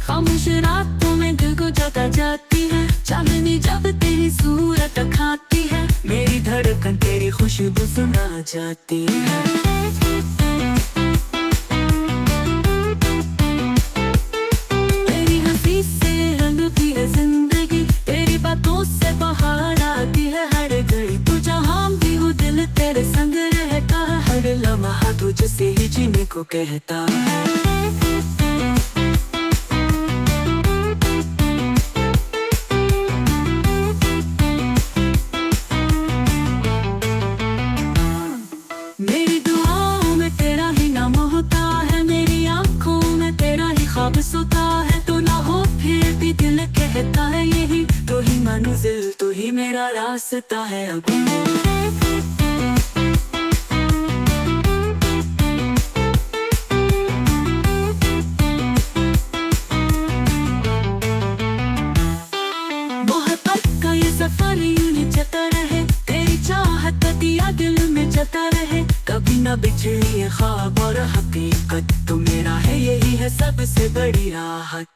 खामोश रातों में दिल को जगा जाती है, चांदनी जब तेरी सूरत खाती है, मेरी धड़कन तेरी खुशबू सुना जाती है। तेरी हंसी से रंगती है जिंदगी, तेरी बातों से बाहर आती है हर घड़ी। तू जहाँ भी हो दिल तेरे संग रहता है, हर लम्हा तुझसे ही जीने को कहता है। मेरी दुआओं में तेरा ही नाम होता है, मेरी आंखों में तेरा ही ख्वाब सोता है। तो ना हो फिर भी दिल कहता है यही, तो ही मंजिल तो ही मेरा रास्ता है अभी। मोहब्बत का ये सफर यूं ही चलता रहे, तेरी चाहत दिया दिल में चलता रहे, कभी ना बिछड़ी ये ख्वाब और हकीकत। तो मेरा है यही है सबसे बड़ी राहत।